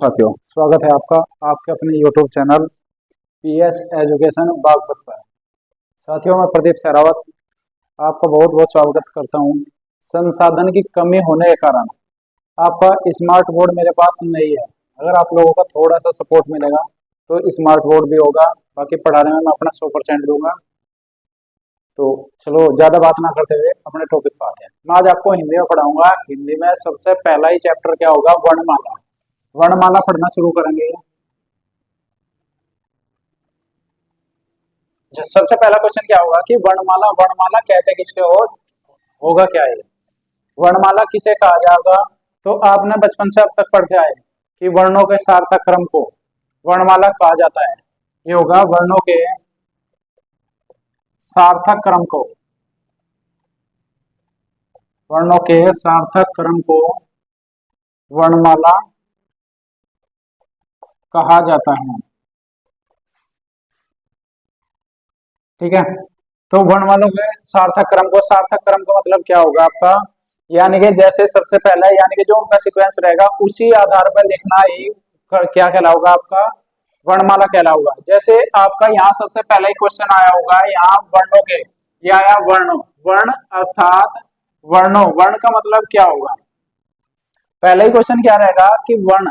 साथियों, स्वागत है आपका आपके अपने YouTube channel PS education Baghpat पर। साथियों, मैं प्रदीप सहरावत आपका बहुत बहुत स्वागत करता हूं। संसाधन की कमी होने के कारण आपका स्मार्ट बोर्ड मेरे पास नहीं है। अगर आप लोगों का थोड़ा सा सपोर्ट मिलेगा तो स्मार्ट बोर्ड भी होगा। बाकी पढ़ाने में मैं अपना 100% दूंगा। तो चलो ज़्यादा बात ना करते हुए अपने टॉपिक पर आते हैं। मैं आज आपको हिंदी में पढ़ाऊंगा। हिंदी में सबसे पहला ही चैप्टर क्या होगा? वर्णमाला। वर्णमाला पढ़ना शुरू करेंगे। सबसे पहला क्वेश्चन क्या होगा कि वर्णमाला वर्णमाला कहते किसके होगा क्या है? वर्णमाला किसे कहा जाएगा? तो आपने बचपन से अब तक पढ़ते आए कि वर्णों के सार्थक क्रम को वर्णमाला कहा जाता है। ये होगा वर्णों के सार्थक क्रम को, वर्णों के सार्थक क्रम को वर्णमाला कहा जाता है। ठीक है, तो वर्णमालों के सार्थक क्रम का मतलब क्या होगा आपका? यानी कि जैसे सबसे पहले यानी कि जो उनका सीक्वेंस रहेगा उसी आधार पर लिखना ही क्या कहलाऊगा? आपका वर्णमाला कहलाऊगा। जैसे आपका यहाँ सबसे पहले ही क्वेश्चन आया होगा, यहाँ वर्णों के या वर्ण वर्ण अर्थात वर्णों, वर्ण का मतलब क्या होगा? पहला ही क्वेश्चन क्या रहेगा कि वर्ण,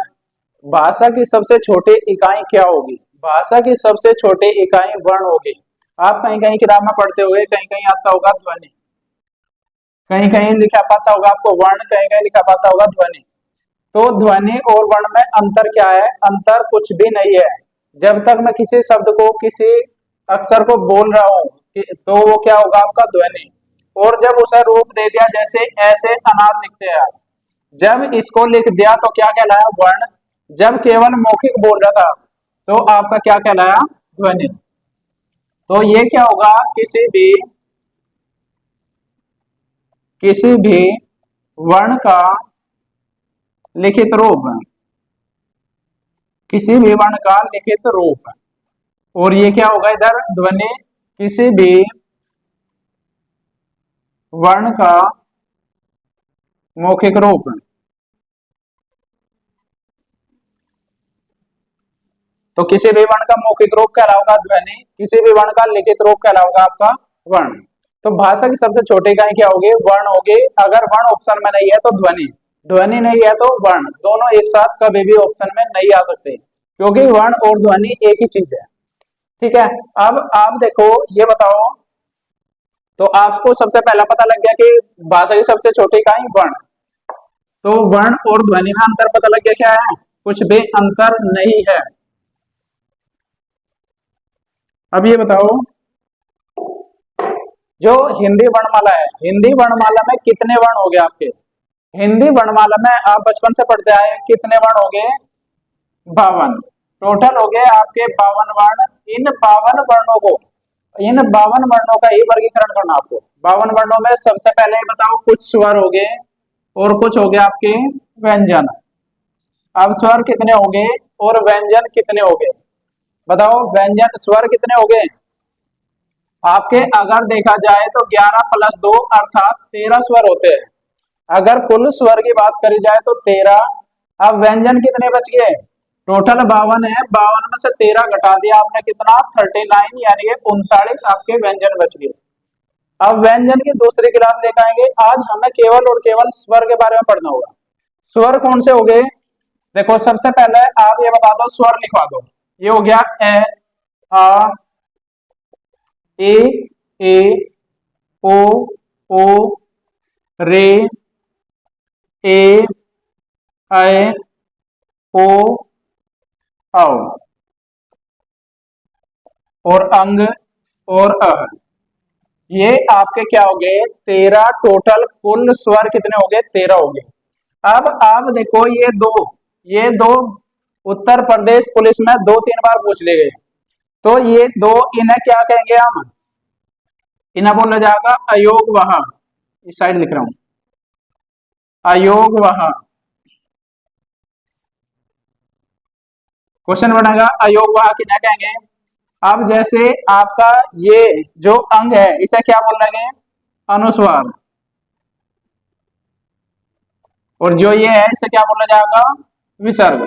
भाषा की सबसे छोटी इकाई क्या होगी? भाषा की सबसे छोटी इकाई वर्ण होगी। आप कहीं कहीं किताब में पढ़ते हुए कहीं कहीं आता होगा ध्वनि, कहीं कहीं लिखा पाता होगा आपको वर्ण, कहीं कहीं लिखा पाता होगा ध्वनि। तो ध्वनि और वर्ण में अंतर क्या है? अंतर कुछ भी नहीं है। जब तक मैं किसी शब्द को, किसी अक्षर को बोल रहा हूँ तो वो क्या होगा? आपका ध्वनि। और जब उसे रूप दे दिया, जैसे ऐसे अनार लिखते हैं, जब इसको लिख दिया तो क्या कहलाया? वर्ण। जब केवल मौखिक बोल रहा था तो आपका क्या कहलाया? ध्वनि। तो ये क्या होगा? किसी भी वर्ण का लिखित रूप, किसी भी वर्ण का लिखित रूप। और ये क्या होगा इधर? ध्वनि। किसी भी वर्ण का मौखिक रूप। तो किसी भी वर्ण का मौखिक रूप कहलाऊगा ध्वनि, किसी भी वर्ण का लिखित रूप कहलाऊगा आपका वर्ण। तो भाषा की सबसे छोटी इकाई क्या होगी? वर्ण होगी। अगर वर्ण ऑप्शन में नहीं है तो ध्वनि, ध्वनि नहीं है तो वर्ण, दोनों एक साथ कभी भी ऑप्शन में नहीं आ सकते, क्योंकि वर्ण और ध्वनि एक ही चीज है। ठीक है, अब आप देखो, ये बताओ, तो आपको सबसे पहला पता लग गया कि भाषा की सबसे छोटी इकाई वर्ण। तो वर्ण और ध्वनि में अंतर पता लग गया, क्या है? कुछ भी अंतर नहीं है। अब ये बताओ, जो हिंदी वर्णमाला है, हिंदी वर्णमाला में कितने वर्ण हो गए आपके? हिंदी वर्णमाला में आप बचपन से पढ़ते आए, कितने वर्ण हो गए? 52 टोटल हो गए आपके 52 वर्ण। इन 52 वर्णों को, इन 52 वर्णों का ही वर्गीकरण करना आपको। 52 वर्णों में सबसे पहले बताओ, कुछ स्वर हो गए और कुछ हो गए आपके व्यंजन। अब स्वर कितने हो गए और व्यंजन कितने हो गए? बताओ, व्यंजन स्वर कितने हो गए आपके? अगर देखा जाए तो 11 + 2 अर्थात 13 स्वर होते हैं। अगर कुल स्वर की बात करी जाए तो 13। अब व्यंजन कितने बच गए? टोटल 52 है, 52 में से 13 घटा दिया आपने, कितना? 39, यानी कि 39 आपके व्यंजन बच गए। अब व्यंजन की दूसरी क्लास लेकर आएंगे। आज हमें केवल और केवल स्वर के बारे में पढ़ना होगा। स्वर कौन से हो गए? देखो, सबसे पहले आप ये बता दो, स्वर लिखवा दो। ये हो गया ए, आ, ए, ओ, रे, ए, ऐ, ओ, औ, और अंग और अह। ये आपके क्या हो गए? 13 टोटल। कुल स्वर कितने हो गए? 13 हो गए। अब आप देखो, ये दो उत्तर प्रदेश पुलिस में 2-3 बार पूछ लिए गए। तो ये दो, इन्हें क्या कहेंगे हम? इन्हें बोला जाएगा अयोगवह। इस साइड लिख रहा हूं, अयोगवह। क्वेश्चन बनेगा अयोगवह किन्हें कहेंगे? अब जैसे आपका ये जो अंग है, इसे क्या बोल रहे हैं? अनुस्वार। और जो ये है, इसे क्या बोला जाएगा? विसर्ग।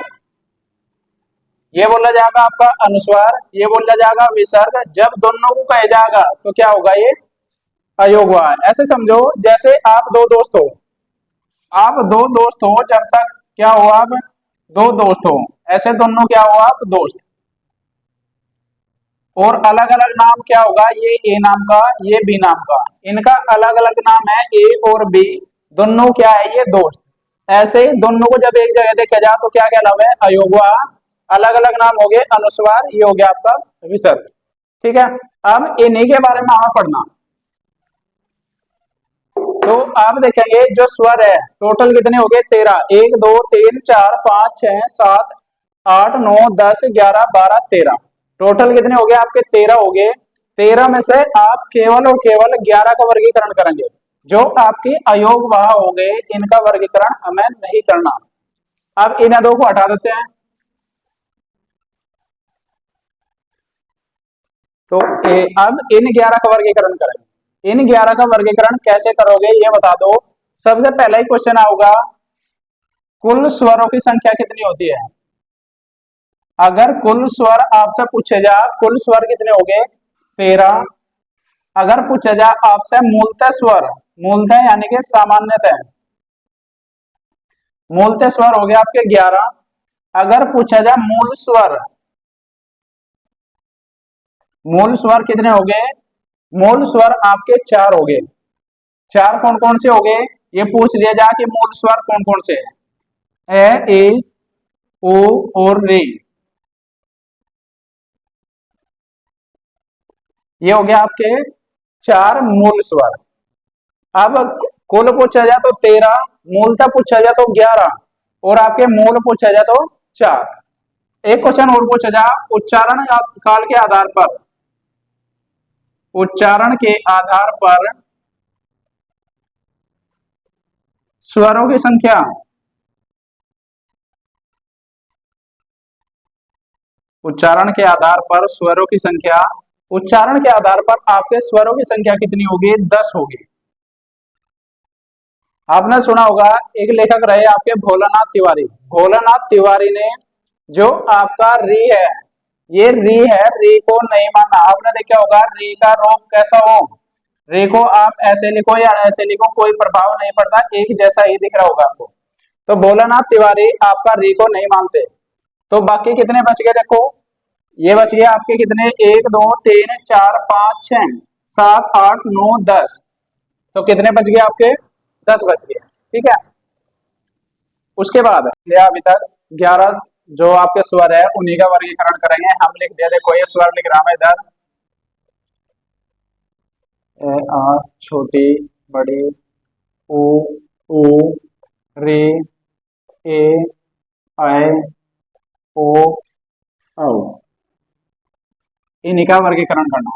ये बोला जाएगा आपका अनुस्वार, ये बोला जाएगा विसर्ग। जब दोनों को कहे जाएगा तो क्या होगा, ये अयोगवार। ऐसे समझो जैसे आप दो दोस्त हो, आप दो दोस्त हो, जब तक क्या हो, आप दो दोस्त हो, ऐसे दोनों क्या हो, आप दोस्त। और अलग अलग नाम क्या होगा, ये ए नाम का, ये बी नाम का, इनका अलग अलग नाम है, ए और बी, दोनों क्या है, ये दोस्त। ऐसे ही दोनों को जब एक जगह देखा जाए तो क्या कहलावे, अयोगवा। अलग अलग नाम हो गए अनुस्वार, ये हो गया आपका विसर्ग। ठीक है, अब इन्हीं के बारे में हमें पढ़ना। तो आप देखेंगे जो स्वर है टोटल कितने हो गए, 13। 1 2 3 4 5 6 7 8 9 10 11 12 13। टोटल कितने हो गए आपके, 13 हो गए। 13 में से आप केवल और केवल 11 का वर्गीकरण करेंगे। जो आपकी अयोग वाह हो गए, इनका वर्गीकरण हमें नहीं करना। अब इन दो को हटा देते हैं। तो अब इन 11 का वर्गीकरण करेंगे। इन 11 का वर्गीकरण कैसे करोगे ये बता दो। सबसे पहला ही क्वेश्चन आऊगा, कुल स्वरों की संख्या कितनी होती है। अगर कुल स्वर आपसे पूछे जा, कुल स्वर कितने हो गए, 13। अगर पूछे जा आपसे मूलतः स्वर, मूलतः यानी कि सामान्यतः, मूलतः स्वर हो गए आपके 11। अगर पूछा जा मूल स्वर, मूल स्वर कितने हो गए, मूल स्वर आपके 4 हो गए। 4 कौन कौन से हो गए, ये पूछ लिया जा कि मूल स्वर कौन कौन से है, ए ओ और रे। ये हो गया आपके 4 मूल स्वर। अब कुल पूछा जाए तो 13, मूलतः पूछा जाए तो 11, और आपके मूल पूछा जाए तो 4। एक क्वेश्चन और पूछा जाए, उच्चारण काल के आधार पर, उच्चारण के आधार पर स्वरों की संख्या, उच्चारण के आधार पर स्वरों की संख्या, उच्चारण के आधार पर आपके स्वरों की संख्या कितनी होगी, 10 होगी। आपने सुना होगा एक लेखक रहे आपके भोलानाथ तिवारी। भोलानाथ तिवारी ने जो आपका री है, ये री है, री को नहीं माना। आपने देखा होगा री का रोप कैसा हो, री को आप ऐसे लिखो या ऐसे लिखो, कोई प्रभाव नहीं पड़ता, एक जैसा ही दिख रहा होगा आपको। तो भोलानाथ तिवारी आपका री को नहीं मानते। तो बाकी कितने बच गए, देखो ये बच गए आपके कितने, 1 2 3 4 5 6 7 8 9 10। तो कितने बच गए आपके, 10 बच गए। ठीक है, उसके बाद अभी तक 11 जो आपके स्वर है उन्हीं का वर्गीकरण करेंगे। हम लिख दिया, देखो ये स्वर लिख रहा हूं इधर, आ छोटी बड़ी, उ ऊ रे ए ऐ ओ औ, इन्हीं का वर्गीकरण करना।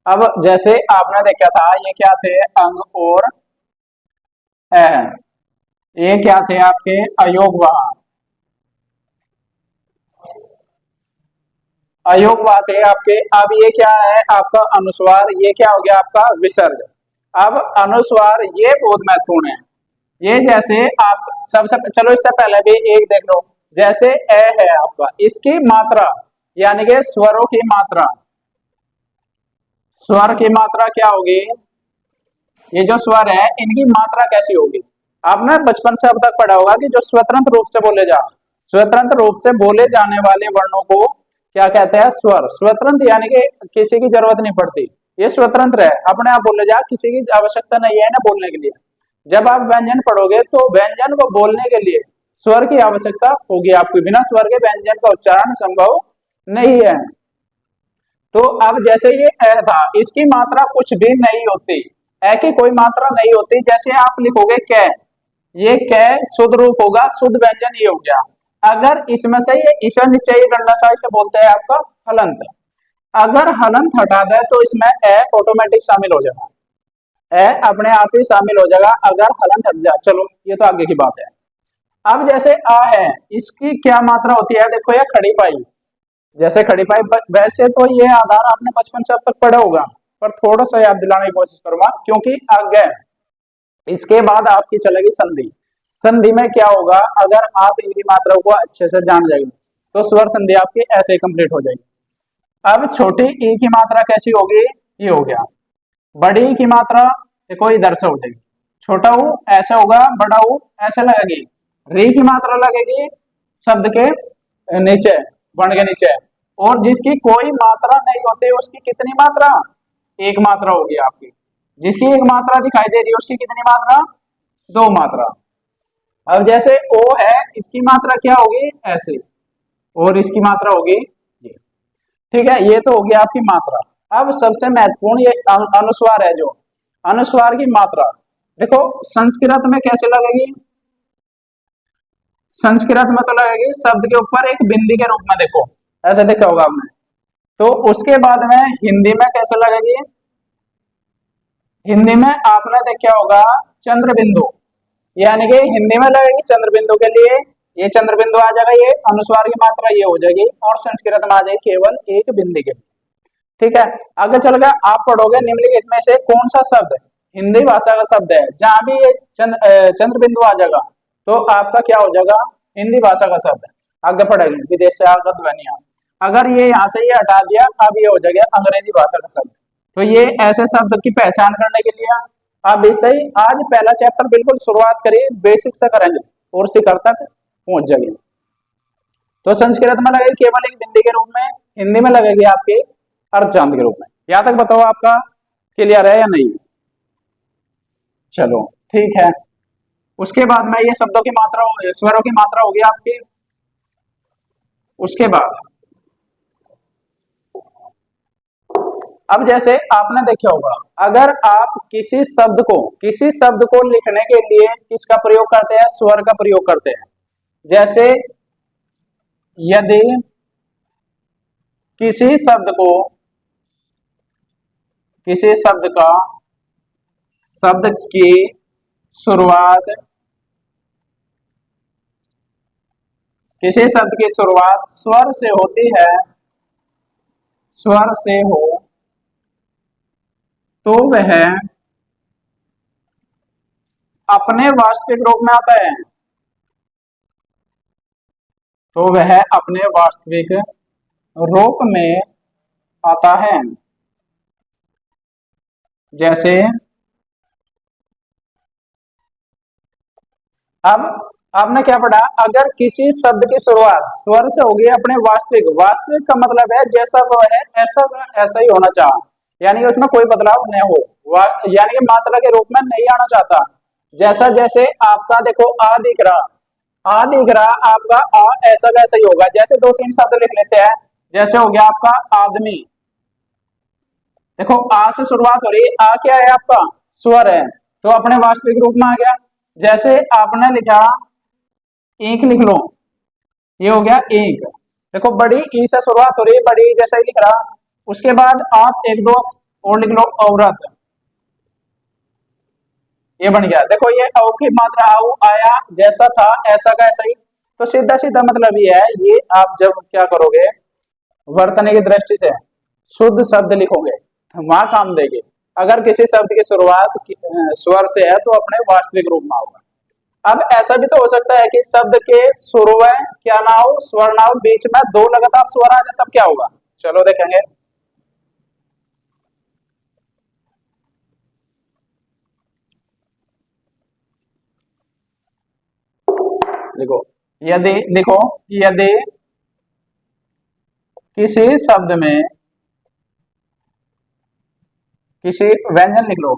अब जैसे आपने देखा था ये क्या थे, अंग और है, ये क्या थे आपके अयोग वाह, अयोग वाह थे आपके। अब ये क्या है आपका अनुस्वार, ये क्या हो गया आपका विसर्ग। अब अनुस्वार ये बहुत महत्वपूर्ण है। ये जैसे आप सबसे चलो इससे पहले भी एक देख लो, जैसे ए है आपका, इसकी मात्रा यानी कि स्वरों की मात्रा, स्वर की मात्रा क्या होगी, ये जो स्वर है इनकी मात्रा कैसी होगी। आपने बचपन से अब तक पढ़ा होगा कि जो स्वतंत्र रूप से बोले जा, स्वतंत्र रूप से बोले जाने वाले वर्णों को क्या कहते हैं, स्वर। स्वतंत्र यानी कि किसी की जरूरत नहीं पड़ती, ये स्वतंत्र है, अपने आप बोले जा, किसी की आवश्यकता नहीं है ना बोलने के लिए। जब आप व्यंजन पढ़ोगे तो व्यंजन को बोलने के लिए स्वर की आवश्यकता होगी आपकी, बिना स्वर के व्यंजन का उच्चारण संभव नहीं है। तो अब जैसे ये ए था, इसकी मात्रा कुछ भी नहीं होती, ए की कोई मात्रा नहीं होती। जैसे आप लिखोगे कै, ये कै शुद्ध रूप होगा, शुद्ध व्यंजन ये हो गया। अगर इसमें से ये ईशा निश्चयी गंडसा इसे बोलते हैं आपका हलंत, अगर हलंत हटा दे तो इसमें ए ऑटोमेटिक शामिल हो जाएगा, ए अपने आप ही शामिल हो जाएगा अगर हलंत हट जाए। चलो ये तो आगे की बात है। अब जैसे आ है, इसकी क्या मात्रा होती है, देखो ये खड़ी पाई, जैसे खड़ी पाई, वैसे तो ये आधार आपने बचपन से अब तक पढ़ा होगा, पर थोड़ा सा याद दिलाने की कोशिश करूंगा क्योंकि आगे इसके बाद आपकी चलेगी संधि। संधि में क्या होगा, अगर आप इनकी मात्रा को अच्छे से जान जाएंगे, तो स्वर संधि आपकी ऐसे ही कंप्लीट हो जाएगी। अब छोटी ई की मात्रा कैसी होगी, ये हो गया। बड़ी ई की मात्रा देखो इधर से हो जाएगी, छोटा ऊ ऐसे होगा, बड़ा ऊ ऐसे लगेगी। री की मात्रा लगेगी शब्द के नीचे, वर्ण के नीचे, और जिसकी कोई मात्रा नहीं होती उसकी कितनी मात्रा, एक मात्रा होगी आपकी। जिसकी एक मात्रा दिखाई दे रही है उसकी कितनी मात्रा, दो मात्रा। अब जैसे ओ है, इसकी मात्रा क्या होगी ऐसे, और इसकी मात्रा होगी ये। ठीक है, ये तो हो गया आपकी मात्रा। अब सबसे महत्वपूर्ण ये अनुस्वार है, जो अनुस्वार की मात्रा देखो संस्कृत में कैसे लगेगी, संस्कृत में तो लगेगी शब्द के ऊपर एक बिंदी के रूप में, देखो ऐसे देखा होगा आपने। तो उसके बाद में हिंदी में कैसे लगेगी, हिंदी में आपने देखा होगा चंद्र बिंदु, यानी कि हिंदी में लगेगी चंद्र बिंदु के लिए ये चंद्र बिंदु आ जाएगा, ये अनुस्वार की मात्रा ये हो जाएगी, और संस्कृत में आ जाएगी केवल एक बिंदी के लिए। ठीक है, आगे चल गया, आप पढ़ोगे निम्नलिखित में से कौन सा शब्द हिंदी भाषा का शब्द है, जहां भी ये चंद्र बिंदु आ जाएगा तो आपका क्या हो जाएगा, हिंदी भाषा का शब्द। आगे पढ़ेंगे विदेश से आगत ध्वनियां, अगर ये यहाँ से ये हटा दिया अब ये हो जाएगा अंग्रेजी भाषा का शब्द। तो ये ऐसे शब्द की पहचान करने के लिए आप इससे ही आज पहला चैप्टर बिल्कुल शुरुआत करिए, बेसिक से करेंगे और शिखर तक पहुंच जाएंगे। तो संस्कृत में लगेगी केवल एक बिंदी के रूप में, हिंदी में लगेगी आपके अर्धचांद के रूप में। यहाँ तक बताओ आपका क्लियर है या नहीं, चलो ठीक है। उसके बाद में ये शब्दों की मात्रा, स्वरों की मात्रा होगी आपकी। उसके बाद अब जैसे आपने देखा होगा, अगर आप किसी शब्द को लिखने के लिए किसका प्रयोग करते हैं, स्वर का प्रयोग करते हैं। जैसे यदि किसी शब्द का शब्द की शुरुआत, किसी शब्द की शुरुआत स्वर से होती है, स्वर से हो तो वह अपने वास्तविक रूप में आता है, तो वह अपने वास्तविक रूप में आता है। जैसे अब आपने क्या पढ़ा, अगर किसी शब्द की शुरुआत स्वर से होगी अपने वास्तविक, वास्तविक का मतलब है जैसा वो है ऐसा ही होना चाहिए, यानी कि उसमें कोई बदलाव नहीं हो, यानी कि मात्रा के रूप में नहीं आना चाहता। जैसा जैसे आपका देखो आ दिख रहा आपका आ ऐसा वैसा ही होगा। जैसे दो तीन शब्द लिख लेते हैं, जैसे हो गया आपका आदमी, देखो आ से शुरुआत हो रही, आ क्या है आपका स्वर है, तो अपने वास्तविक रूप में आ गया। जैसे आपने लिखा ईंख, लिख लो, ये हो गया ईंख। देखो बड़ी ई से शुरुआत हो रही, बड़ी जैसा ही लिख रहा। उसके बाद आप एक दो और लिख लो, औरत, ये बन गया। देखो ये औ की मात्रा आऊ आया, जैसा था ऐसा का ऐसा ही। तो सीधा सीधा मतलब ये है, ये आप जब क्या करोगे वर्तने की दृष्टि से शुद्ध शब्द लिखोगे वहां काम देगी। अगर किसी शब्द की शुरुआत स्वर से है तो अपने वास्तविक रूप में होगा। अब ऐसा भी तो हो सकता है कि शब्द के शुरू में क्या ना हो, स्वर ना हो, बीच में दो लगातार स्वर आ जाए, तब क्या होगा, चलो देखेंगे। देखो यदि किसी शब्द में किसी व्यंजन लिख लो,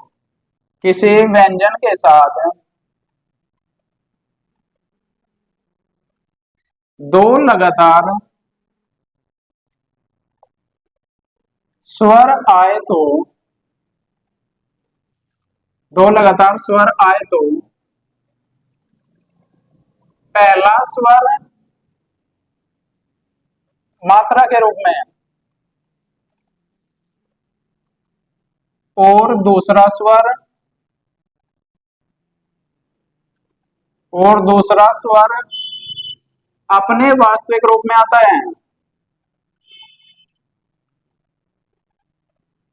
किसी व्यंजन के साथ दो लगातार स्वर आए तो, दो लगातार स्वर आए तो पहला स्वर मात्रा के रूप में और दूसरा स्वर अपने वास्तविक रूप में आता है।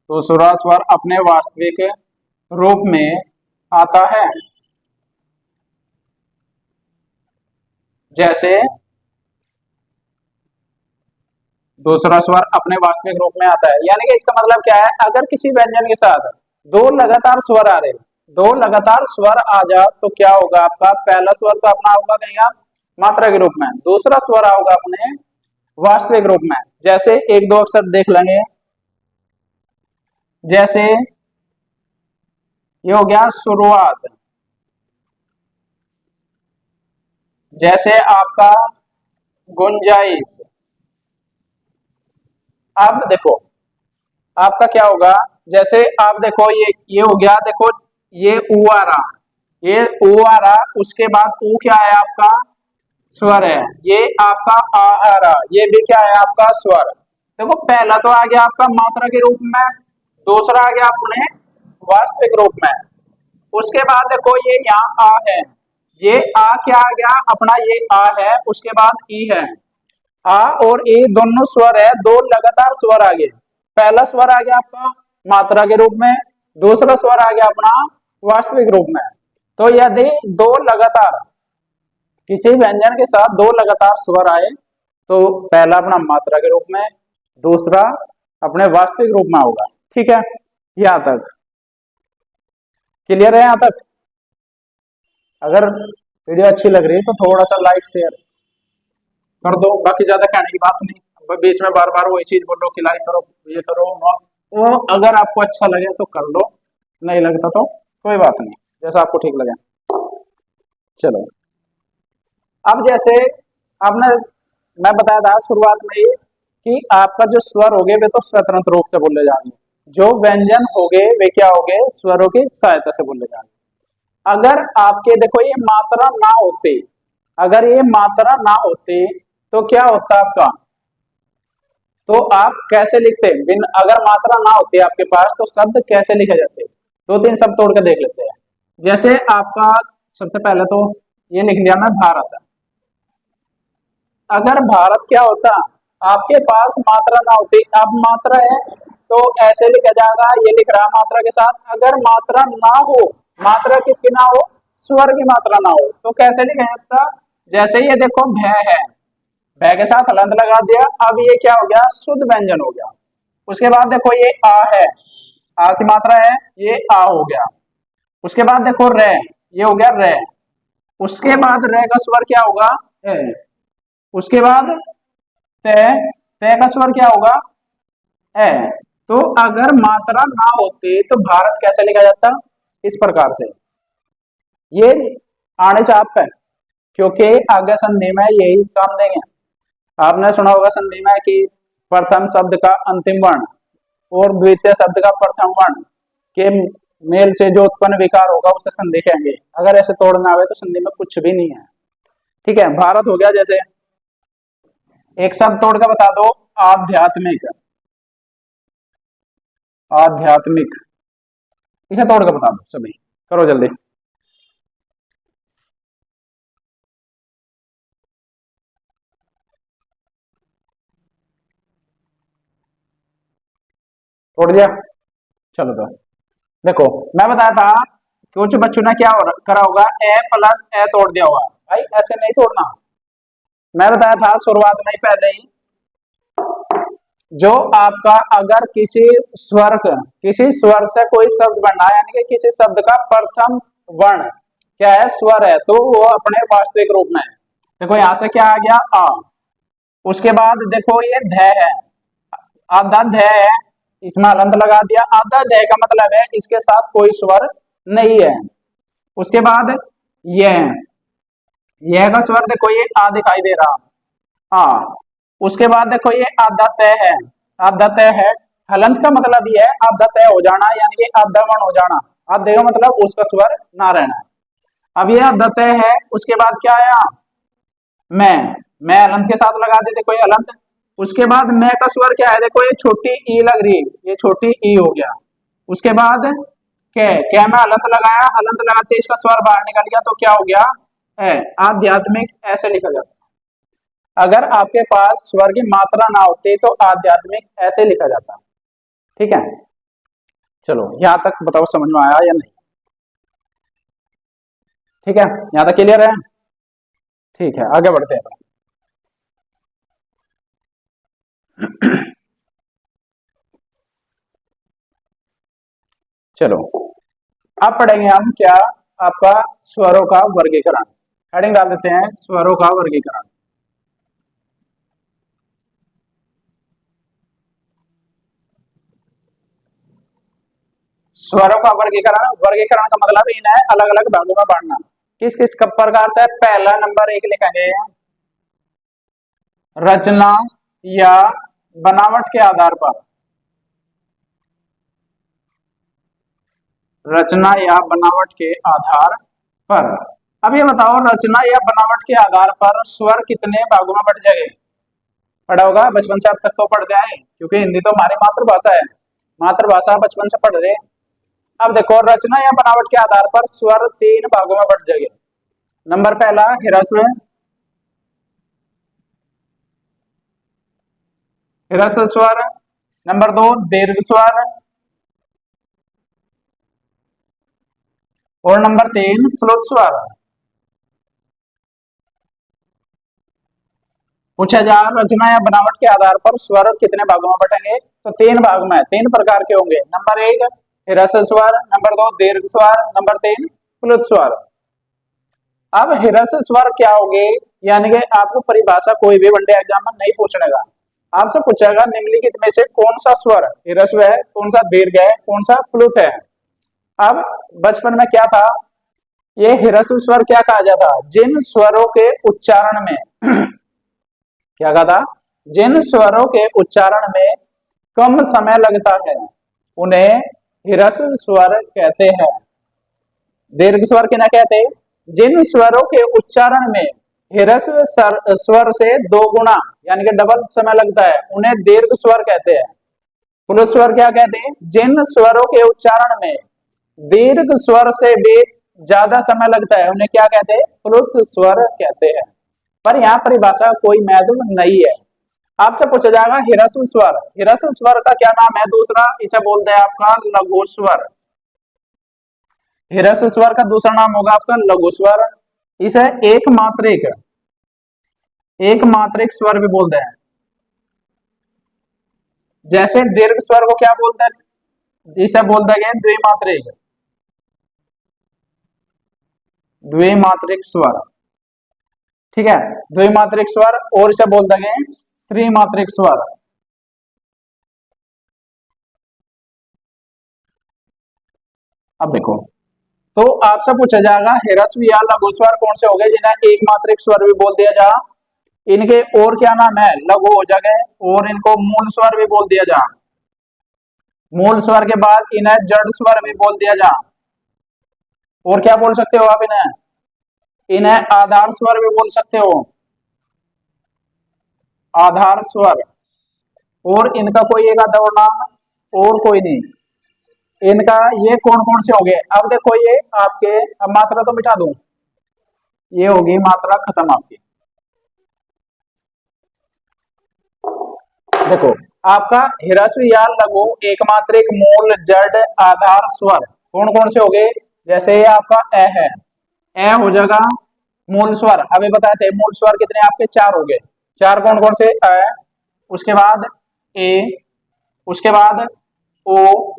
दूसरा स्वर अपने वास्तविक रूप में आता है। जैसे दूसरा स्वर अपने वास्तविक रूप में आता है। यानी कि इसका मतलब क्या है, अगर किसी व्यंजन के साथ दो लगातार स्वर आ रहे, दो लगातार स्वर आ जा तो क्या होगा आपका, पहला स्वर तो अपना होगा कहेंगे मात्रा के रूप में, दूसरा स्वर होगा अपने वास्तविक रूप में। जैसे एक दो अक्षर देख लेंगे, जैसे ये हो गया शुरुआत, जैसे आपका गुंजाइश। अब देखो आपका क्या होगा, जैसे आप देखो ये हो गया, देखो ये ऊ आ रहा, ये ऊ आ रहा, उसके बाद ऊ क्या है आपका स्वर है, ये आपका आ रहा, ये भी क्या है आपका स्वर। देखो पहला तो आ गया आपका मात्रा के रूप में, दूसरा आ गया अपने वास्तविक रूप में, उसके बाद देखो ये यहाँ आ है, ये आ क्या आ गया अपना, ये आ है, उसके बाद ई है, आ और ई दोनों स्वर है, दो लगातार स्वर आ गए। पहला स्वर आ गया आपका मात्रा के रूप में, दूसरा स्वर आ गया अपना वास्तविक रूप में। तो यदि दो लगातार किसी व्यंजन के साथ दो लगातार स्वर आए तो पहला अपना मात्रा के रूप में, दूसरा अपने वास्तविक रूप में होगा। ठीक है, यहां तक क्लियर है? यहां तक अगर वीडियो अच्छी लग रही है तो थोड़ा सा लाइक शेयर कर दो, बाकी ज्यादा कहने की बात नहीं, बीच में बार बार वही चीज बोलो कि लाइक करो ये करो वो, अगर आपको अच्छा लगे तो कर लो, नहीं लगता तो कोई बात नहीं, जैसा आपको ठीक लगे। चलो अब जैसे आपने मैं बताया था शुरुआत में ही कि आपका जो स्वर होंगे वे तो स्वतंत्र रूप से बोले जाएंगे, जो व्यंजन होंगे वे क्या होंगे, स्वरों की सहायता से बोले जाएंगे। अगर आपके देखो ये मात्रा ना होते, अगर ये मात्रा ना होती तो क्या होता आपका, तो आप कैसे लिखते बिन, अगर मात्रा ना होती आपके पास तो शब्द कैसे लिखे जाते? दो तीन शब्द तोड़ के देख लेते हैं। जैसे आपका सबसे पहले तो ये लिख लिया मैं भारत, अगर भारत क्या होता आपके पास मात्रा ना होती, अब मात्रा है तो ऐसे लिखा जाएगा, ये लिख रहा है मात्रा के साथ। अगर मात्रा ना हो, मात्रा किसकी ना हो, स्वर की मात्रा ना हो तो कैसे लिखा जाता, जैसे ये देखो भय है, भय के साथ हलंत लगा दिया, अब ये क्या हो गया, शुद्ध व्यंजन हो गया। उसके बाद देखो ये आ है, आ की मात्रा है, ये आ हो गया। उसके बाद देखो रे, ये हो गया रे। उसके बाद रे का स्वर क्या होगा, ए। उसके बाद तय, तय का स्वर क्या होगा, ए। तो अगर मात्रा ना होती तो भारत कैसे लिखा जाता, इस प्रकार से। ये आने चाप है क्योंकि आगे संधि में यही काम देंगे। आपने सुना होगा संधि में कि प्रथम शब्द का अंतिम वर्ण और द्वितीय शब्द का प्रथम वर्ण के मेल से जो उत्पन्न विकार होगा उसे संधि कहेंगे। अगर ऐसे तोड़ना आवे तो संधि में कुछ भी नहीं है। ठीक है, भारत हो गया। जैसे एक शब्द तोड़ कर बता दो, आध्यात्मिक, आध्यात्मिक, इसे तोड़ कर बता दो सभी, करो जल्दी। तोड़ दिया? चलो तो देखो मैं बताया था कुछ बच्चों ने क्या करा होगा, ए प्लस ए तोड़ दिया होगा। भाई ऐसे नहीं तोड़ना, मैं बताया था शुरुआत में ही पहले ही, जो आपका अगर किसी स्वर से कोई शब्द बनना है, यानी कि किसी शब्द का प्रथम वर्ण क्या है, स्वर है, तो वो अपने वास्तविक रूप में है। देखो यहां से क्या आ गया, आ। उसके बाद देखो ये ध है, आधा ध है, इसमें हलंत लगा दिया, आधा ध का मतलब है इसके साथ कोई स्वर नहीं है। उसके बाद यह का स्वर देखो ये आ दिखाई दे रहा, आ। उसके बाद देखो ये आधा तय है, आधा तय है, हलंत का मतलब ये है आधा तय हो जाना, यानी कि आधा वर्ण हो जाना, आधे का मतलब उसका स्वर ना रहना है। अब ये आधा तय है, उसके बाद क्या आया, मैं हलंत के साथ लगा दे, देखो ये हलंत। उसके बाद मैं का स्वर क्या है, देखो ये छोटी ई लग रही, ये छोटी ई हो गया। उसके बाद क्या में हलंत लगाया, हलंत लगाते इसका स्वर बाहर निकल गया तो क्या हो गया, है आध्यात्मिक, ऐसे लिखा जाता है। अगर आपके पास स्वर की मात्रा ना होती तो आध्यात्मिक ऐसे लिखा जाता। ठीक है, चलो यहां तक बताओ समझ में आया या नहीं? ठीक है, यहां तक क्लियर है? ठीक है, आगे बढ़ते हैं। चलो अब पढ़ेंगे हम क्या, आपका स्वरों का वर्गीकरण। हेडिंग डाल देते हैं स्वरों का वर्गीकरण। स्वरों का वर्गीकरण, वर्गीकरण का मतलब इन्हें अलग अलग भागों में बांटना। किस किस प्रकार से? पहला नंबर एक लिखेंगे रचना या बनावट के आधार पर। रचना या बनावट के आधार पर। अब ये बताओ रचना या बनावट के आधार पर स्वर कितने भागों में बट जाएंगे? पढ़ा होगा बचपन से अब तक तो पढ़ते आए, क्योंकि हिंदी तो हमारी मातृभाषा है, मातृभाषा बचपन से पढ़ रहे। अब देखो रचना या बनावट के आधार पर स्वर तीन भागों में बट जाएंगे। नंबर पहला ह्रस्व, ह्रस्व स्वर। नंबर दो दीर्घ स्वर, और नंबर तीन प्लुत स्वर। पूछा जा रचना या बनावट के आधार पर स्वर कितने भागों में बटेंगे, तो तीन भाग में, तीन प्रकार के होंगे। नंबर एक ह्रस्व स्वर, नंबर दो दीर्घ स्वर, नंबर तीन प्लुत स्वर। अब ह्रस्व स्वर क्या होंगे, यानी कि आपको परिभाषा कोई भी वनडे एग्जाम में नहीं पूछने का, आपसे पूछेगा निम्नलिखित में से कौन सा स्वर ह्रस्व है, कौन सा दीर्घ है, कौन सा प्लुत है। अब बचपन में क्या था, ये ह्रस्व स्वर क्या कहा जाता, जिन स्वरों के उच्चारण में क्या कहा था, जिन स्वरों के उच्चारण में कम समय लगता है उन्हें ह्रस्व स्वर कहते हैं। दीर्घ स्वर किन्हें कहते हैं, जिन स्वरों के उच्चारण में ह्रस्व स्वर से दो गुना यानी कि डबल समय लगता है उन्हें दीर्घ स्वर कहते हैं। प्लुत स्वर क्या कहते हैं, जिन स्वरों के उच्चारण में दीर्घ स्वर से भी ज्यादा समय लगता है उन्हें क्या कहते हैं, प्लुत स्वर कहते हैं। पर यहाँ परिभाषा कोई महत्व नहीं है। आपसे पूछा जाएगा ह्रस्व स्वर, ह्रस्व स्वर का क्या नाम है दूसरा, इसे बोलते हैं आपका लघु स्वर। ह्रस्व स्वर का दूसरा नाम होगा आपका लघु स्वर। इसे एक मात्रिक स्वर भी बोलते हैं। जैसे दीर्घ स्वर को क्या बोलते हैं, इसे बोलते हैं द्विमात्रिक स्वर। ठीक है, द्विमात्रिक स्वर, और इसे बोलते हैं त्रिमात्रिक स्वर। अब देखो, तो आपसे पूछा जाएगा ह्रस्व या लघु स्वर कौन से हो गए जिन्हें एक मात्रिक स्वर भी बोल दिया जा, इनके और क्या नाम है, लघु हो जाएंगे, और इनको मूल स्वर भी बोल दिया जा। मूल स्वर के बाद इन्हें जड़ स्वर भी बोल दिया जा। और क्या बोल सकते हो आप इन्हें, इन्हें आधार स्वर भी बोल सकते हो, आधार स्वर। और इनका कोई एक आधा और नाम, और कोई नहीं। इनका ये कौन कौन से हो गए, अब देखो ये आपके, अब मात्रा तो मिटा दूं, ये होगी मात्रा खत्म आपकी। देखो आपका ह्रस्व या लघु एकमात्रिक मूल जड़ आधार स्वर कौन कौन से हो गए, जैसे ये आपका ए है, ए हो जाएगा मूल स्वर। अभी बताए थे मूल स्वर कितने आपके, चार हो गए। चार कौन कौन से, अ, उसके बाद ए, उसके बाद ओ,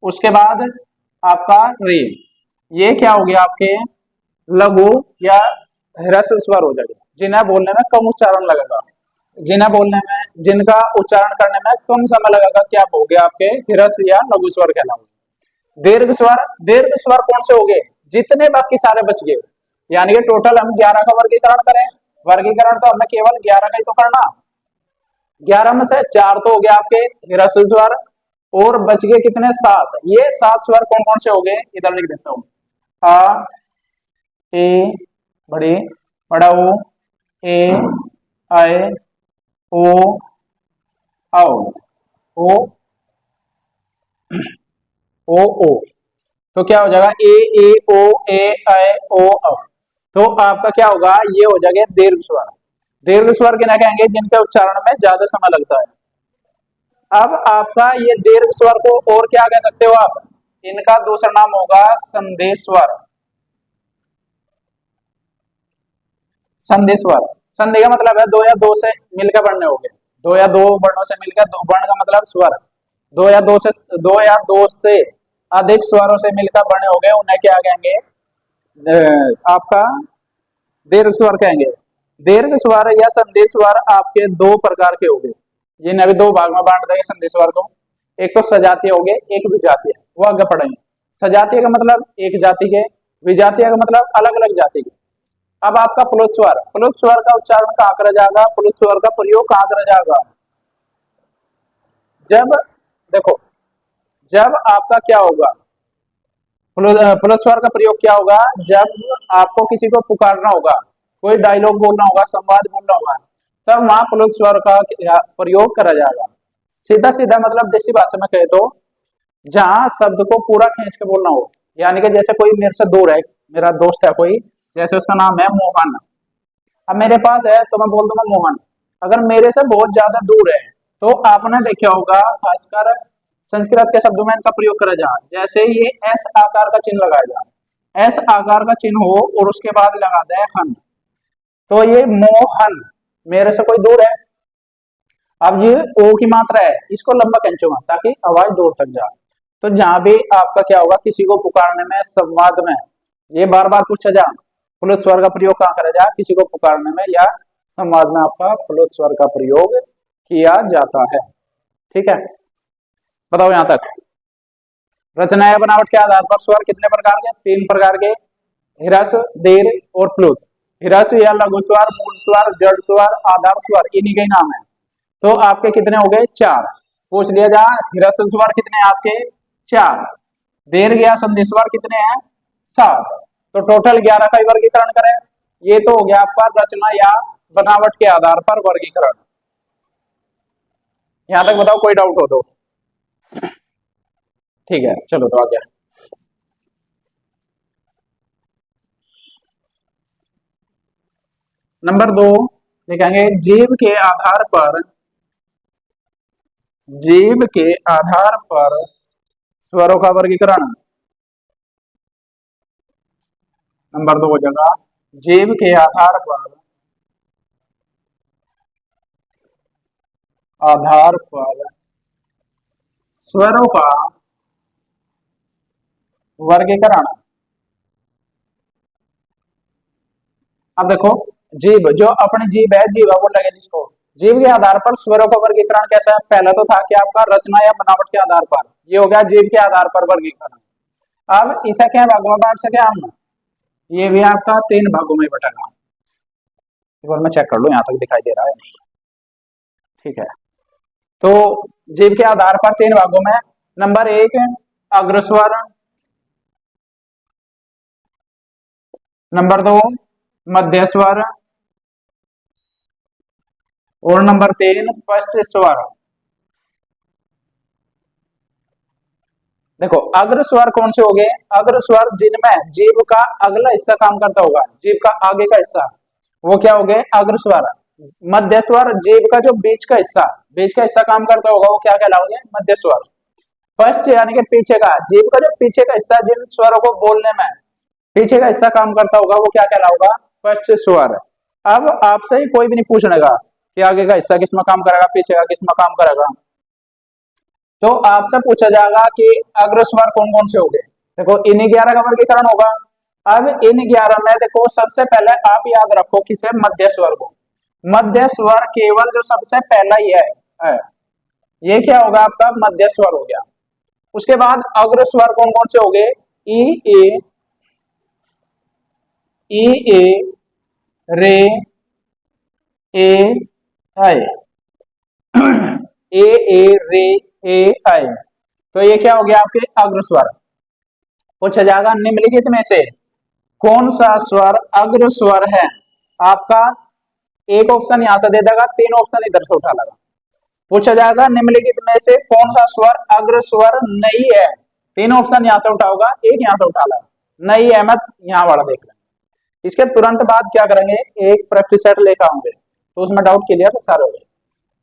उसके बाद आपका रे। ये क्या हो गया आपके लघु या ह्रस्व स्वर हो जाएगा, जिन्हें बोलने में कम उच्चारण लगेगा, जिन्हें बोलने में, जिनका उच्चारण करने में कम समय लगेगा, क्या हो गया आपके ह्रस्व या लघु स्वर कहलाओगे। दीर्घ स्वर, दीर्घ स्वर कौन से हो गए, जितने बाकी सारे बच गए, यानी कि टोटल हम 11 का वर्गीकरण करें, वर्गीकरण तो हमें केवल 11 का ही तो करना, 11 में से 4 तो हो गया आपके ह्रस्व स्वर, और बच गए कितने, 7। ये 7 स्वर कौन कौन से हो गए, इधर लिख देता हूं, आ, ए बड़ी, बड़ा ओ, ए, आए, ओ, आओ, ओ, ओ। तो क्या हो जाएगा, ए ओ, ए आई ओ औ। तो आपका क्या होगा, ये हो जाएगा दीर्घ स्वर। दीर्घ स्वर किन्हें कहेंगे, जिनके उच्चारण में ज्यादा समय लगता है। अब आपका ये दीर्घ स्वर को और क्या कह सकते हो आप, इनका दूसरा नाम होगा संधि स्वर। संधि स्वर, संधि का मतलब है दो या दो से मिलकर बनने हो गए, दो या दो वर्णों से मिलकर, दो वर्ण का मतलब स्वर, दो या दो से अधिक स्वरों से मिलकर बने हो गए उन्हें क्या कहेंगे? आपका दीर्घ स्वर कहेंगे। दीर्घ स्वर या संधि स्वर आपके दो प्रकार के हो गए, जिन्हें अभी दो भाग में बांट देंगे संधि स्वर को। एक तो सजातीय हो गए, एक विजातीय, वो आगे पढ़ेंगे। सजातीय का मतलब एक जाति के, विजातीय का मतलब अलग अलग जाति के। अब आपका प्लुत स्वर का उच्चारण कहाँ करा जाएगा, प्लुत स्वर का प्रयोग कहाँ करा जाएगा? जब देखो, जब आपका क्या होगा, प्लुत स्वर का प्रयोग क्या होगा? जब आपको किसी को पुकारना होगा, कोई डायलॉग बोलना होगा, संवाद बोलना होगा, तब वहां प्लुत स्वर का प्रयोग करा जाएगा। सीधा सीधा मतलब देसी भाषा में कहे तो जहां शब्द को पूरा खींच के बोलना हो, यानी कि जैसे कोई मेरे से दूर है, मेरा दोस्त है कोई, जैसे उसका नाम है मोहन, अब मेरे पास है तो मैं बोल दूंगा मोहन। अगर मेरे से बहुत ज्यादा दूर है तो आपने देखा होगा, खासकर संस्कृत के शब्दों में इनका प्रयोग करा जाए, जैसे ये एस आकार का चिन्ह लगाया जाए, एस आकार का चिन्ह हो और उसके बाद लगा दे हन, तो ये मोहन, मेरे से कोई दूर है। अब ये ओ की मात्रा है, इसको लंबा खींचूंगा ताकि आवाज दूर तक जाए। तो जहां भी आपका क्या होगा, किसी को पुकारने में, संवाद में, ये बार बार पूछा जाए प्लुत स्वर का प्रयोग कहाँ करा जाए, किसी को पुकारने में या संवाद में आपका प्लुत स्वर का प्रयोग किया जाता है। ठीक है, बताओ यहां तक। रचना या बनावट के आधार पर स्वर कितने प्रकार के? तीन प्रकार के, ह्रस्व, दीर्घ और प्लुत। ह्रस्व या लघु स्वर, मूल स्वर, जड़ स्वर, आधार स्वर, इन्हीं के नाम है। तो आपके कितने हो गए? चार। पूछ लिया जा, ह्रस्व स्वर कितने आपके? चार। दीर्घ या संधि स्वर कितने हैं? सात। तो टोटल 11 का वर्गीकरण करें। ये तो हो गया आपका रचना या बनावट के आधार पर वर्गीकरण। यहां तक बताओ, कोई डाउट हो तो। ठीक है, चलो तो आगे। नंबर 2 लिखेंगे, जीव के आधार पर स्वरों का वर्गीकरण। नंबर 2 हो जाएगा, जीव के आधार पर स्वरों का वर्गीकरण। अब देखो, जीव जो अपनी जीव है, जीवा बोल लगे जिसको, जीव के आधार पर स्वरों का वर्गीकरण कैसा है? पहला तो था कि आपका रचना या बनावट के आधार पर, ये हो गया जीव के आधार पर वर्गीकरण। अब इसे क्या भागों में बांट सके हम? ये भी आपका 3 भागों में बटेगा। एक बार मैं चेक कर लूं यहां तक दिखाई दे रहा है नहीं। ठीक है, तो जीव के आधार पर 3 भागों में, नंबर 1 अग्रस्वर, नंबर 2 मध्य स्वर और नंबर 3 पश्च स्वर। देखो, अग्र स्वर कौन से हो गए? अग्र स्वर जिनमें जीव का अगला हिस्सा काम करता होगा, जीव का आगे का हिस्सा, वो क्या हो गए? अग्र स्वर। मध्य स्वर जीव का जो बीच का हिस्सा काम करता होगा, वो क्या कहलाओगे? मध्य स्वर। पश्च यानी कि पीछे का, जीव का जो पीछे का हिस्सा जिन स्वरों को बोलने में पीछे का हिस्सा काम करता होगा, वो क्या कहलाओगा? पश्च स्वर। अब आपसे ही कोई भी नहीं पूछनेगा कि आगे का हिस्सा किसमें काम करेगा, पीछे का किसमें काम करेगा, तो आपसे पूछा जाएगा कि अग्रस्वर कौन कौन से हो गए। देखो, इन 11 का वर्गीकरण होगा। अब इन 11 में देखो, सबसे पहले आप याद रखो किसे? मध्य स्वर को। मध्य स्वर केवल जो सबसे पहला ही है, ये क्या होगा आपका? मध्य स्वर हो गया। उसके बाद अग्र स्वर कौन कौन से हो गए? ई ए, रे, ए, आई, ए रे, ए आई। तो ये क्या हो गया? आपके अग्र स्वर। पूछा जाएगा निम्नलिखित में से कौन सा स्वर अग्र स्वर है? आपका एक ऑप्शन यहां से दे देगा, 3 ऑप्शन इधर से उठा लेगा। पूछा जाएगा निम्नलिखित में से कौन सा स्वर अग्र स्वर नहीं है? 3 ऑप्शन यहां से उठाओगा, एक यहां से उठा लेगा, नहीं है मत, यहां वाला देख लेंगे। इसके तुरंत बाद क्या करेंगे? एक प्रैक्टिस सेट लेकर आऊंगे, तो उसमें डाउट क्लियर तो सारे हो गए।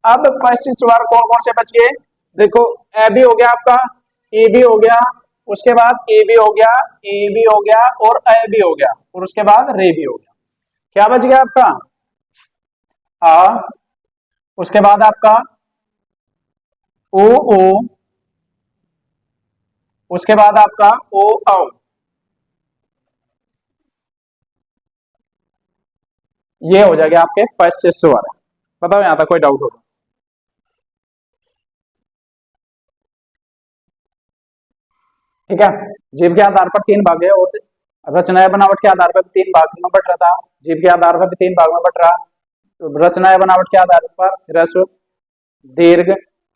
अब पश्चिम स्वर कौन कौन से बच गए? देखो, ए भी हो गया आपका, ई भी हो गया, उसके बाद ए भी हो गया, ए भी हो गया और ए भी हो गया, और उसके बाद रे भी हो गया। क्या बच गया आपका? आ, उसके बाद आपका ओ, उसके बाद आपका ओ औ, ये हो जाएगा आपके पश्च स्वर। बताओ यहां तक कोई डाउट हो? ठीक है। जीव के आधार पर तीन भाग है और रचना बनावट के आधार पर भी तीन भाग में बट रहा था। जीव के आधार पर भी तीन भाग में बट रहा। तो रचना बनावट के आधार पर ह्रस्व, दीर्घ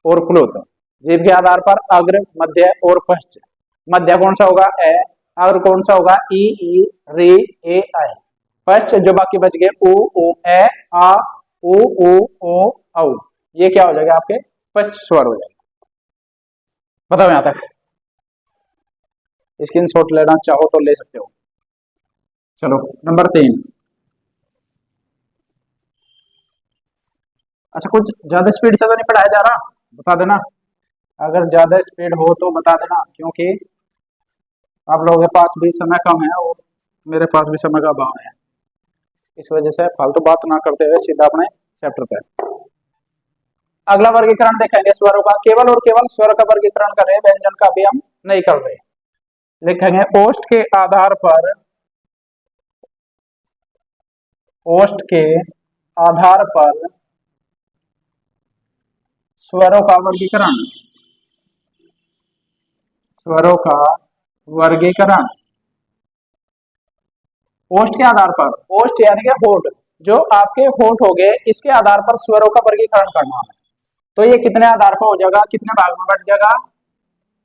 और प्लुत। जीव के आधार पर अग्र, मध्य और पश्च। मध्य कौन सा होगा? ए। अग्र कौन सा होगा? ई री ए आई। पश्च जो बाकी बच गए उ ऊ ए आ उ ऊ ओ औ, ये क्या हो जाएगा? आपके पश्च स्वर हो जाएगा। बताओ यहां तक। स्क्रीन शॉट लेना चाहो तो ले सकते हो। चलो नंबर 3। अच्छा, कुछ ज्यादा स्पीड से तो नहीं पढ़ाया जा रहा? बता देना अगर ज्यादा स्पीड हो तो बता देना, क्योंकि आप लोगों के पास भी समय कम है और मेरे पास भी समय का अभाव है। इस वजह से फालतू बात ना करते हुए सीधा अपने चैप्टर पे। अगला वर्गीकरण देखेंगे स्वरों का। केवल और केवल स्वर का वर्गीकरण कर रहे हैं, व्यंजन का भी हम नहीं कर रहे। लिखेंगे ओष्ठ के आधार पर, ओष्ठ के आधार पर स्वरों का वर्गीकरण, स्वरों का वर्गीकरण। ओष्ठ के आधार पर, ओष्ठ यानी कि होठ, जो आपके होठ हो गए, इसके आधार पर स्वरों का वर्गीकरण करना है। तो ये कितने आधार पर हो जाएगा? कितने भाग में बट जाएगा?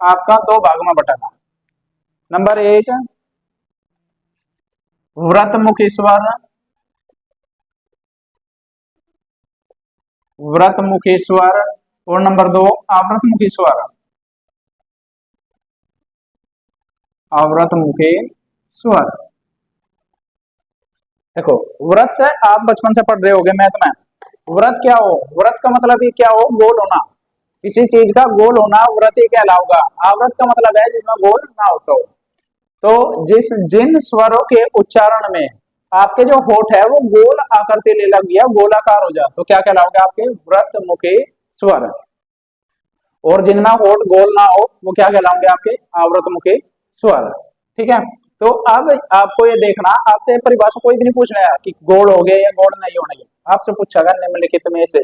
आपका दो भाग में बटेगा। नंबर 1 व्रतमुखी स्वर, व्रतमुखी स्वर, और नंबर 2 आवृतमुखी स्वर, आवृतमुखी स्वर। देखो व्रत से आप बचपन से पढ़ रहे होगे मैथ में। व्रत क्या हो? व्रत का मतलब ही क्या हो? गोल होना। किसी चीज का गोल होना व्रत ही कहलाऊगा। आवृत का मतलब है जिसमें गोल ना होता हो। तो जिन स्वरों के उच्चारण में आपके जो होठ है वो गोल आकृति ले लग गया, गोलाकार हो जाए, तो क्या कहलाओगे? आपके व्रतमुखी स्वर। और जिनमें होठ गोल ना हो वो क्या कहलाओगे? आपके आवृतमुखी स्वर। ठीक है। तो अब आपको ये देखना, आपसे परिभाषा कोई भी नहीं पूछ रहा है कि गोल हो गए या गोल नहीं होने। आपसे पूछेगा निम्नलिखित में से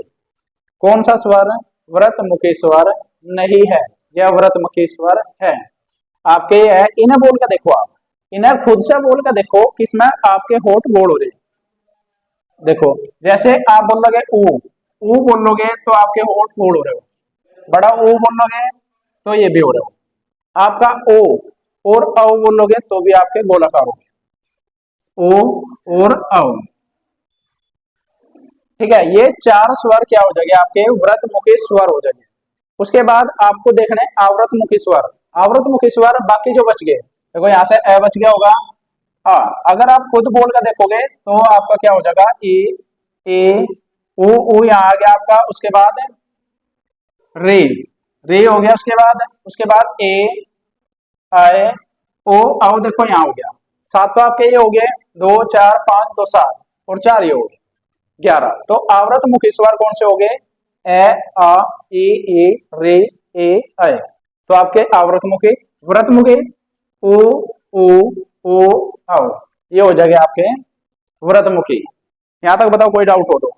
कौन सा स्वर व्रतमुखी स्वर नहीं है या व्रतमुखी स्वर है। आपके ये है, इन्हें बोल कर देखो, आप इन्हें खुद से बोल कर देखो किसमें आपके होठ गोल हो रहे। देखो जैसे आप बोल लोगे ऊ बोल लोगे तो आपके होठ गोल हो रहे हो। बड़ा ओ बोल लोगे तो ये भी हो रहे हो। आपका ओ और औ बोल लोगे तो भी आपके गोलाकार हो गए, ओ और औ। ठीक है, ये चार स्वर क्या हो जाएंगे? आपके व्रतमुखी स्वर हो जाएंगे। उसके बाद आपको देखने आवृतमुखी स्वर। आवृतमुखी स्वर बाकी जो बच गए, देखो यहाँ से ए बच गया होगा। हाँ, अगर आप खुद बोल कर देखोगे तो आपका क्या हो जाएगा? ए ऊ यहाँ आ गया आपका। उसके बाद रे, रे हो गया। उसके बाद ए आए ओ आओ, देखो यहाँ हो गया। सात तो आपके ये हो गए, 2 4 5 2 7 और 4 ये हो गए 11। तो आवृत मुखी स्वर कौन से हो गए? ए आ ई रे ए ऐ। तो आपके आवृत मुखी, व्रत मुखी उ ऊ ओ औ, ये हो जाएगा आपके व्रत मुखी। यहां तक बताओ कोई डाउट हो तो?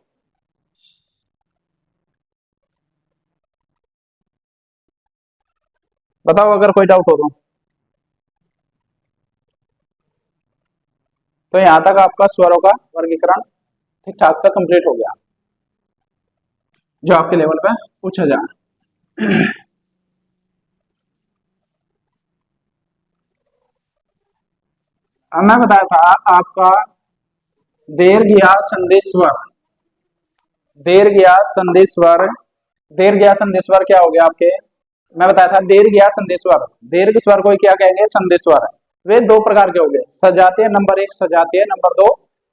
बताओ अगर कोई डाउट हो तो यहां तक आपका स्वरों का वर्गीकरण ठीक ठाक से कंप्लीट हो गया जो आपके लेवल पे पूछा जाए। अब मैं बताया था आपका दीर्घ या संधि स्वर, दीर्घ या संधि स्वर। दीर्घ या संधि स्वर क्या हो गया आपके? मैं बताया था दीर्घ या संधि स्वर। दीर्घ स्वर को क्या कहेंगे? संधि स्वर। वे दो प्रकार के हो गए, सजातीय, नंबर 1 सजातीय, नंबर 2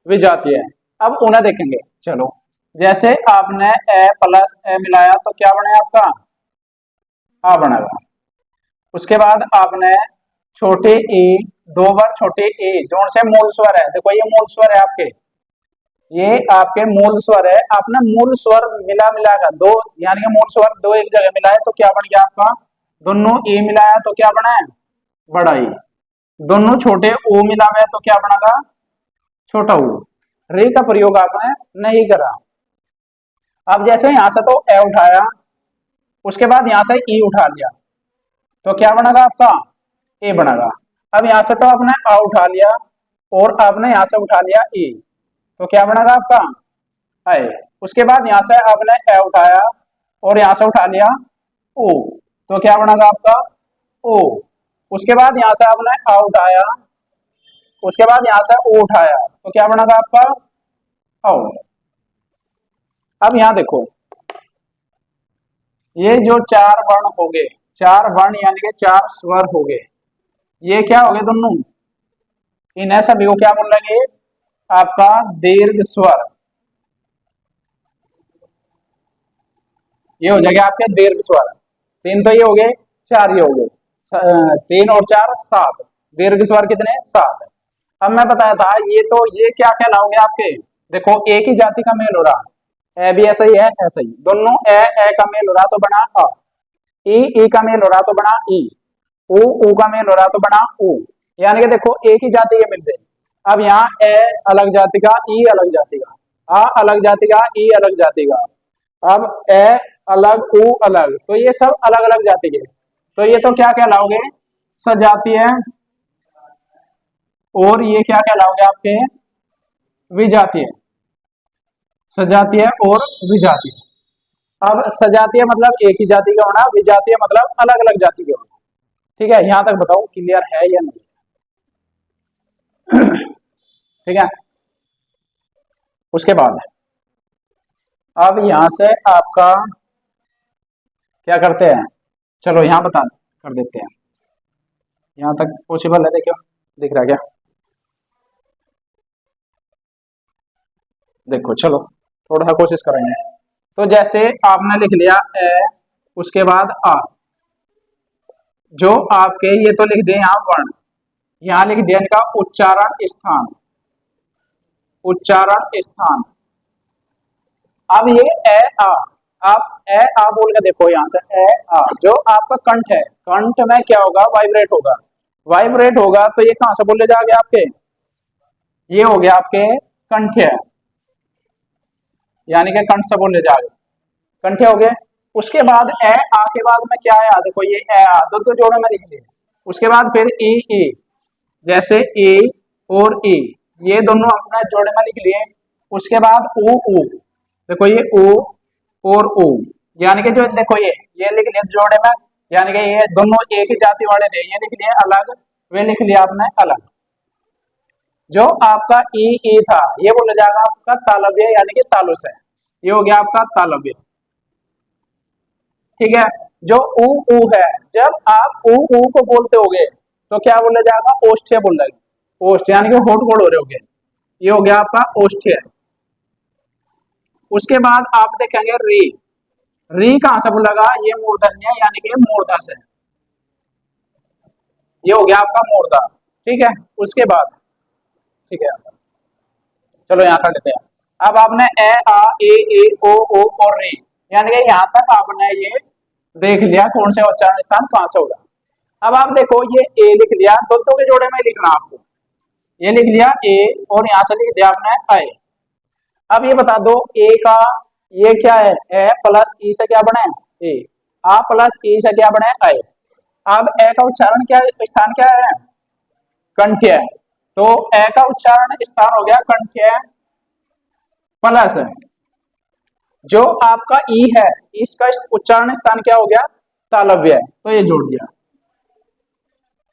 विजातीय। अब उन्हें देखेंगे। चलो जैसे आपने ए प्लस ए मिलाया तो क्या बने? आपका आ बनेगा। उसके बाद आपने छोटे ए, दो बार छोटे ए जोड़ से मूल स्वर है। देखो ये मूल स्वर है आपके, ये आपके मूल स्वर है। आपने मूल स्वर मिला मिलाकर दो, यानी कि मूल स्वर दो एक जगह मिलाए तो क्या बन गया आपका? दोनों ए मिलाया तो क्या बना है? बड़ा ई, दोनों छोटे ओ मिला हुआ है तो क्या बनेगा, छोटा ऊ। री का प्रयोग आपने नहीं करा। अब जैसे यहां से तो ए उठाया, उसके बाद यहां से ई उठा लिया, तो क्या बनेगा आपका, ए बनेगा। अब यहां से तो आपने आ उठा लिया और आपने यहां से उठा लिया ई, तो क्या बनेगा आपका, आए। उसके बाद यहां से आपने ए उठाया और यहां से उठा लिया ओ, तो क्या बनेगा आपका, ओ। उसके बाद यहां से आपने आ उठाया, उसके बाद यहां से ओ उठाया, तो क्या बनेगा आपका, औ। अब यहां देखो, ये जो चार वर्ण हो गए, चार वर्ण यानी कि चार स्वर हो गए, ये क्या हो गए दोनों, इन्हें सभी को क्या बोल लेंगे, आपका दीर्घ स्वर। ये हो जाएगा आपके दीर्घ स्वर। तीन तो ये हो गए, चार ये हो गए, तीन और चार सात, दीर्घ स्वर कितने, सात। अब मैं बताया था ये तो ये क्या कहलाओगे आपके, देखो एक ही जाति का मेल हो रहा, ए भी ऐसा ही है, ऐसा ही दोनों, ए का मेल हो रहा तो बना अ, ई का मेल हो रहा तो बना ई, ऊ का मेल हो रहा तो बना ऊ, यानी कि देखो एक ही जाति के मिल रहे। अब यहाँ ए अलग जाति का, ई अलग जाति का, आ अलग जाति का, ई अलग जाति का, अब ए अलग, ऊ अलग, तो ये सब अलग अलग जाति के, तो ये तो क्या कहलाओगे, सजातीय, और ये क्या कहलाओगे आपके, विजातीय। सजातीय और विजातीय। अब सजातीय मतलब एक ही जाति का होना, विजातीय मतलब अलग अलग जाति के होना। ठीक है, यहां तक बताओ क्लियर है या नहीं। ठीक है, उसके बाद अब यहां से आपका क्या करते हैं, चलो यहां बता कर देते हैं, यहां तक पॉसिबल है, देखो दिख रहा क्या, देखो चलो थोड़ा सा कोशिश करेंगे। तो जैसे आपने लिख लिया ए, उसके बाद आ, जो आपके ये तो लिख दिए यहाँ वर्ण, यहाँ लिख दिया इनका उच्चारण स्थान, उच्चारण स्थान। अब ये ए आ, आप ए आ बोल के देखो, यहां से ए आ, जो आपका कंठ है, कंठ में क्या होगा, वाइब्रेट होगा, वाइब्रेट होगा तो ये कहां से बोले जाओगे आपके, ये हो गया आपके कंठ्य, यानी कि कंठ से बोले जाओगे, कंठ्य हो गए। उसके बाद ए आ के बाद में क्या है, देखो ये ए आ दो दो जोड़े में लिख लिए, उसके बाद फिर ई ई, जैसे ई और ई, ये दोनों अपना जोड़े में लिख लिए। उसके बाद ऊ ऊ, देखो ये ऊ और ऊ, यानी कि जो देखो ये लिख लिया जोड़े में, यानी कि ये दोनों एक ही जाति वाले थे, ये लिख लिए अलग, वे लिख लिया आपने अलग। जो आपका ई ई था ये बोला जाएगा आपका तालव्य, यानी कि तालुस है, ये हो गया आपका तालव्य। ठीक है, जो ऊ ऊ है, जब आप ऊ ऊ को बोलते होगे तो क्या बोला जाएगा, ओष्ठ्य बोल रहे, ओष्ठ यानी कि होठ गोड़ हो रहे होगे, ये हो गया आपका ओष्ठ्य। उसके बाद आप देखेंगे री, री कहां से बोलेगा, ये मूर्धन्य यानी कि मूर्धा से, ये हो गया आपका मूर्धा। ठीक है, उसके बाद ठीक है, चलो यहाँ कर लेते हैं। अब आपने ए आ ए ओ और रे, यानी कि यहाँ तक आपने ये देख लिया कौन से उच्चारण स्थान कहां से होगा। अब आप देखो ये ए लिख लिया, दो दो के जोड़े में लिखना आपको, ये लिख लिया ए और यहां से लिख दिया आपने ए। अब ये बता दो ए का ये क्या है, ए प्लस ई से क्या बने, ए, आ प्लस ई से क्या बने, ए। अब ए का उच्चारण क्या स्थान क्या है, कंठ्य, तो ए का उच्चारण स्थान हो गया कंठ्य, प्लस जो आपका ई है इसका उच्चारण स्थान क्या हो गया, तालव्य, तो ये जोड़ दिया,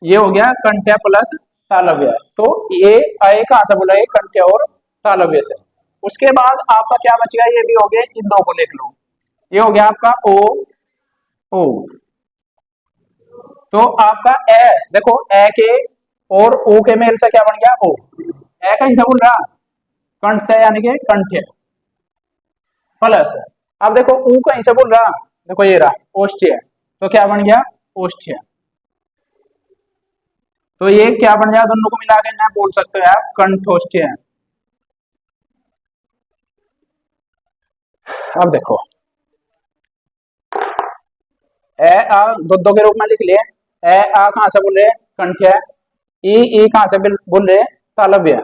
ये हो गया कंठ्य प्लस तालव्य। तो ये ए कहां से बोला, ये कंठ्य और तालव्य से। उसके बाद आपका क्या बच गया, ये भी हो गया, इन दो को लिख लो, ये हो गया आपका ओ ओ। तो आपका ए देखो, ए के और ओ के मेल से क्या बन गया, ओ। ए का हिस्सा बोल रहा कंठ से, यानी कि कंठ्य प्लस, अब देखो ऊ कहीं से बोल रहा, देखो ये रहा ओष्ठ्य, तो क्या बन गया, ओष्ठ्य। तो ये क्या बन जाए, दोनों को मिला के ना बोल सकते हो आप कंठोष्ठ्य। अब देखो ए आ दो दो के रूप में लिख लिए, ए आ कहां से बोले, कंठ्य, ई कहाँ से बोल रहे, तालव्य,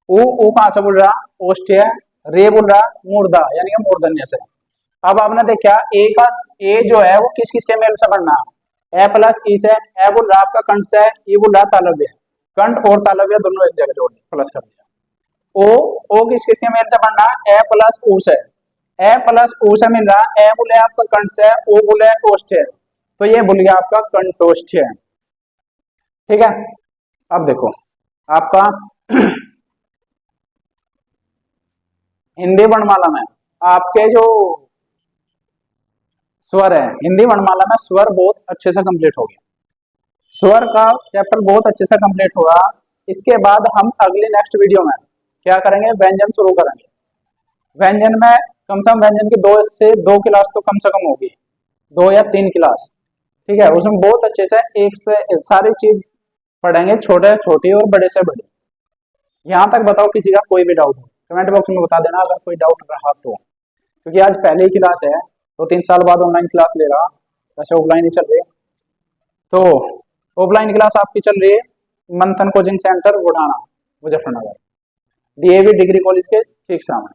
ऊ कहाँ से बोल रहा, ओष्ठ्य, रे बोल रहा मूर्धा यानी कि मूर्धन्य से। अब आपने देखा ए जो है वो किस किस के मेल से बनना, ए प्लस ई से, ए बोल रहा आपका कंठ से, ई बोल रहा तालव्य, कंठ और तालव्य दोनों एक जगह जोड़ दिया, प्लस कर दिया। ओ किस किस के मेल से बनना, ए प्लस ऊ से, ए प्लस ऊ से मिल रहा, ए बोले आपका कंठ से, ओ बोले ओष्ठ्य, तो ये भूल गया आपका कंठोष्ठ्य। ठीक है, अब देखो आपका हिंदी वर्णमाला में आपके जो स्वर है, हिंदी वर्णमाला में स्वर बहुत अच्छे से कंप्लीट हो गया, स्वर का चैप्टर बहुत अच्छे से कंप्लीट होगा। इसके बाद हम अगले नेक्स्ट वीडियो में क्या करेंगे, व्यंजन शुरू करेंगे। व्यंजन में कम से कम व्यंजन की 2 से 2 क्लास तो कम से कम होगी, 2 या 3 क्लास। ठीक है, उसमें बहुत अच्छे से एक से सारी चीज पढ़ेंगे, छोटे छोटी और बड़े से बड़े। यहाँ तक बताओ किसी का कोई भी डाउट हो कमेंट बॉक्स में बता देना अगर कोई डाउट रहा तो, क्योंकि आज पहली ही क्लास है, तो 3 साल बाद ऑनलाइन क्लास ले रहा, वैसे ऑफलाइन ही चल रही है। तो ऑफलाइन क्लास आपकी चल रही है मंथन coaching centre Budhana Muzaffarnagar, DAV degree college के ठीक सामने।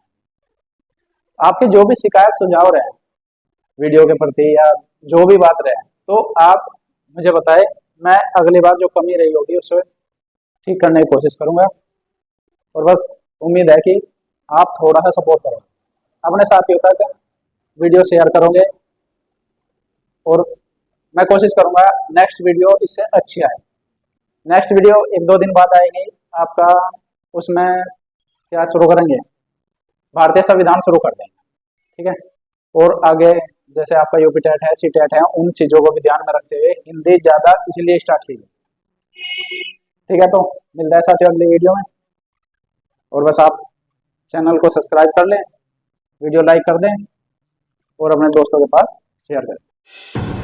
आपकी जो भी शिकायत सुझाव रहे वीडियो के प्रति या जो भी बात रहे, तो आप मुझे बताए, मैं अगली बार जो कमी रही होगी उसे ठीक करने की कोशिश करूंगा। और बस उम्मीद है कि आप थोड़ा सा सपोर्ट करो, अपने साथियों तक वीडियो शेयर करोगे, और मैं कोशिश करूंगा नेक्स्ट वीडियो इससे अच्छी आए। नेक्स्ट वीडियो 1-2 दिन बाद आएगी आपका, उसमें क्या शुरू करेंगे, भारतीय संविधान शुरू कर देंगे। ठीक है, और आगे जैसे आपका यूपी टेट है, सी टेट है, उन चीज़ों को भी ध्यान में रखते हुए हिंदी ज़्यादा इसलिए स्टार्ट की गई। ठीक है, तो मिलता है साथियों अगली वीडियो में, और बस आप चैनल को सब्सक्राइब कर लें, वीडियो लाइक कर दें और अपने दोस्तों के पास शेयर करें।